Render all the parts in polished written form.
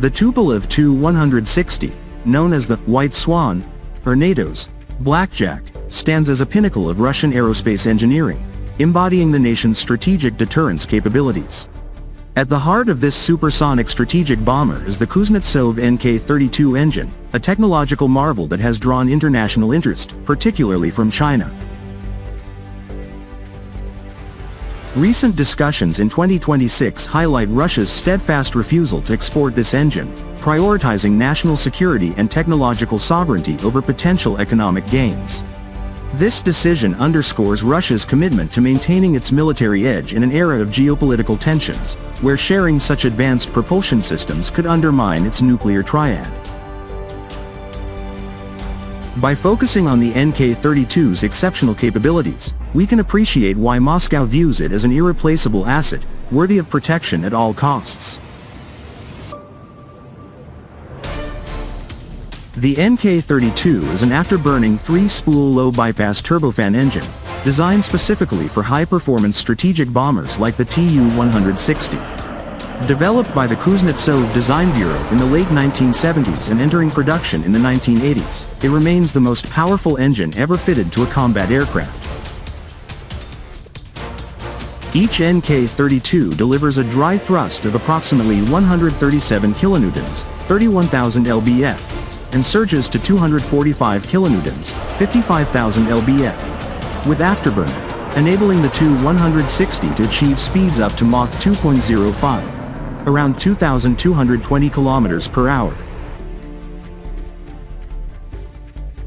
The Tupolev Tu-160, known as the White Swan, or NATO's Blackjack, stands as a pinnacle of Russian aerospace engineering, embodying the nation's strategic deterrence capabilities. At the heart of this supersonic strategic bomber is the Kuznetsov NK32 engine, a technological marvel that has drawn international interest, particularly from China. Recent discussions in 2026 highlight Russia's steadfast refusal to export this engine, prioritizing national security and technological sovereignty over potential economic gains. This decision underscores Russia's commitment to maintaining its military edge in an era of geopolitical tensions, where sharing such advanced propulsion systems could undermine its nuclear triad. By focusing on the NK32's exceptional capabilities, we can appreciate why Moscow views it as an irreplaceable asset, worthy of protection at all costs. The NK32 is an afterburning 3-spool low-bypass turbofan engine, designed specifically for high-performance strategic bombers like the Tu-160. Developed by the Kuznetsov Design Bureau in the late 1970s and entering production in the 1980s, it remains the most powerful engine ever fitted to a combat aircraft. Each NK32 delivers a dry thrust of approximately 137 kilonewtons, 31,000 lbf, and surges to 245 kilonewtons, 55,000 lbf, with afterburner, enabling the Tu-160 to achieve speeds up to Mach 2.05, around 2,220 kilometers per hour.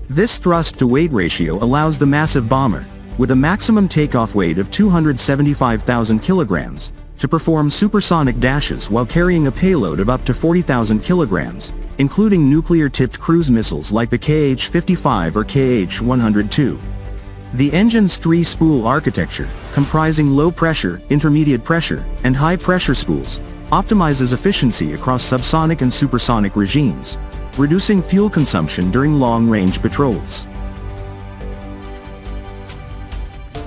This thrust-to-weight ratio allows the massive bomber, with a maximum takeoff weight of 275,000 kilograms, to perform supersonic dashes while carrying a payload of up to 40,000 kilograms, including nuclear-tipped cruise missiles like the KH-55 or KH-102. The engine's 3-spool architecture, comprising low-pressure, intermediate-pressure, and high-pressure spools, optimizes efficiency across subsonic and supersonic regimes, reducing fuel consumption during long-range patrols.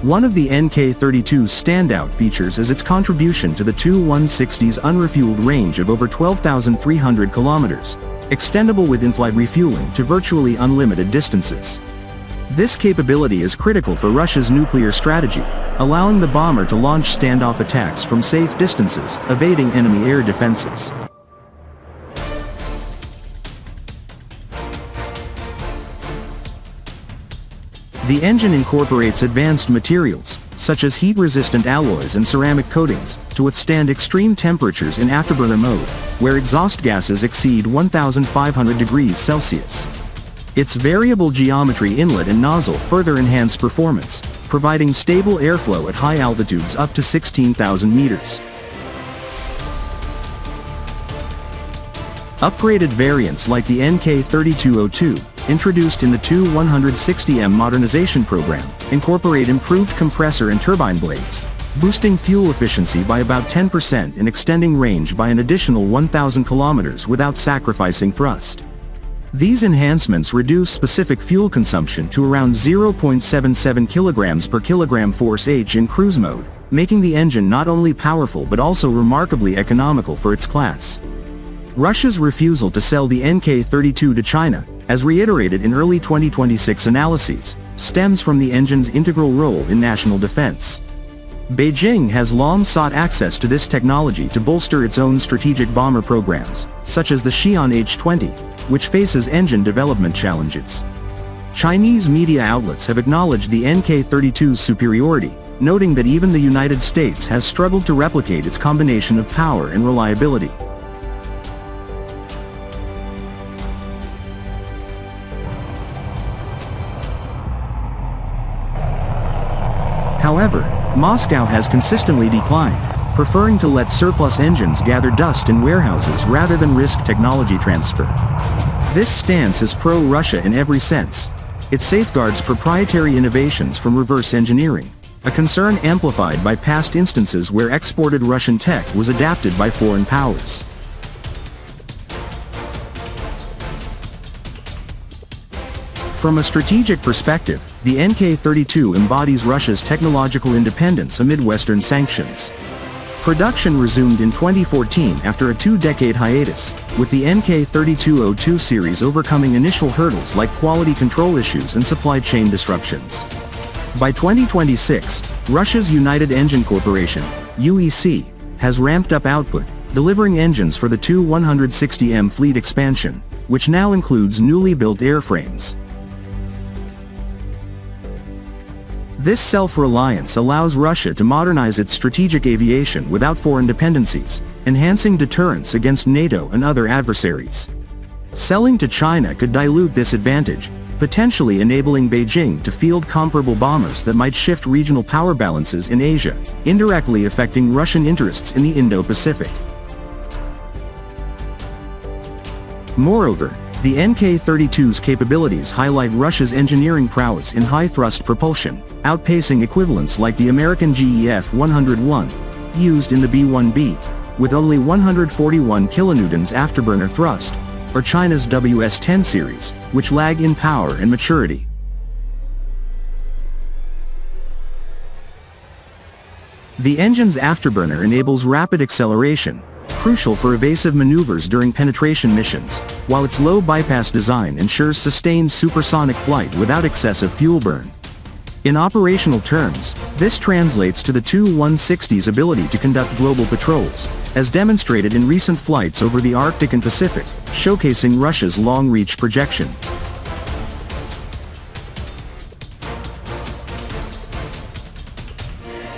One of the NK32's standout features is its contribution to the Tu-160's unrefueled range of over 12,300 kilometers, extendable with in-flight refueling to virtually unlimited distances. This capability is critical for Russia's nuclear strategy, allowing the bomber to launch standoff attacks from safe distances, evading enemy air defenses. The engine incorporates advanced materials, such as heat-resistant alloys and ceramic coatings, to withstand extreme temperatures in afterburner mode, where exhaust gases exceed 1,500 degrees Celsius. Its variable geometry inlet and nozzle further enhance performance, providing stable airflow at high altitudes up to 16,000 meters. Upgraded variants like the NK3202, introduced in the Tu-160M modernization program, incorporate improved compressor and turbine blades, boosting fuel efficiency by about 10% and extending range by an additional 1,000 kilometers without sacrificing thrust. These enhancements reduce specific fuel consumption to around 0.77 kilograms per kilogram force H in cruise mode, making the engine not only powerful but also remarkably economical for its class. Russia's refusal to sell the NK32 to China, as reiterated in early 2026 analyses, stems from the engine's integral role in national defense. Beijing has long sought access to this technology to bolster its own strategic bomber programs, such as the Xi'an H-20, which faces engine development challenges. Chinese media outlets have acknowledged the NK32's superiority, noting that even the United States has struggled to replicate its combination of power and reliability. However, Moscow has consistently declined, preferring to let surplus engines gather dust in warehouses rather than risk technology transfer. This stance is pro-Russia in every sense. It safeguards proprietary innovations from reverse engineering, a concern amplified by past instances where exported Russian tech was adapted by foreign powers. From a strategic perspective, the NK32 embodies Russia's technological independence amid Western sanctions. Production resumed in 2014 after a 2-decade hiatus, with the NK3202 series overcoming initial hurdles like quality control issues and supply chain disruptions. By 2026, Russia's United Engine Corporation, UEC, has ramped up output, delivering engines for the Tu-160M fleet expansion, which now includes newly built airframes. This self-reliance allows Russia to modernize its strategic aviation without foreign dependencies, enhancing deterrence against NATO and other adversaries. Selling to China could dilute this advantage, potentially enabling Beijing to field comparable bombers that might shift regional power balances in Asia, indirectly affecting Russian interests in the Indo-Pacific. Moreover, the NK-32's capabilities highlight Russia's engineering prowess in high-thrust propulsion, outpacing equivalents like the American GEF-101, used in the B-1B, with only 141 kilonewtons afterburner thrust, or China's WS-10 series, which lag in power and maturity. The engine's afterburner enables rapid acceleration, crucial for evasive maneuvers during penetration missions, while its low bypass design ensures sustained supersonic flight without excessive fuel burn. In operational terms, this translates to the Tu-160's ability to conduct global patrols, as demonstrated in recent flights over the Arctic and Pacific, showcasing Russia's long-reach projection.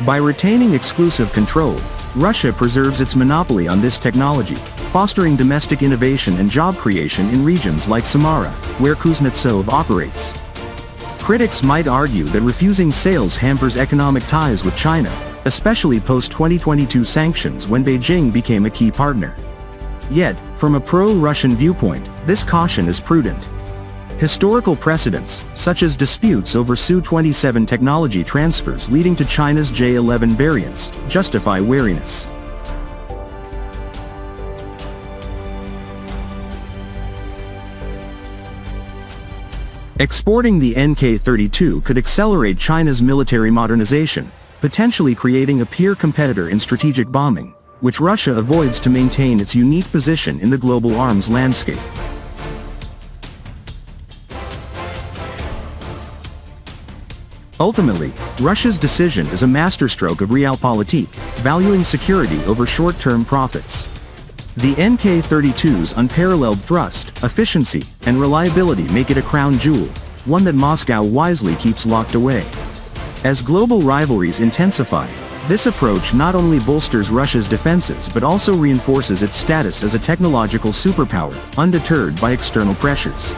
By retaining exclusive control, Russia preserves its monopoly on this technology, fostering domestic innovation and job creation in regions like Samara, where Kuznetsov operates. Critics might argue that refusing sales hampers economic ties with China, especially post-2022 sanctions when Beijing became a key partner. Yet, from a pro-Russian viewpoint, this caution is prudent. Historical precedents, such as disputes over Su-27 technology transfers leading to China's J-11 variants, justify wariness. Exporting the NK-32 could accelerate China's military modernization, potentially creating a peer competitor in strategic bombing, which Russia avoids to maintain its unique position in the global arms landscape. Ultimately, Russia's decision is a masterstroke of realpolitik, valuing security over short-term profits. The NK-32's unparalleled thrust, efficiency, and reliability make it a crown jewel, one that Moscow wisely keeps locked away. As global rivalries intensify, this approach not only bolsters Russia's defenses but also reinforces its status as a technological superpower, undeterred by external pressures.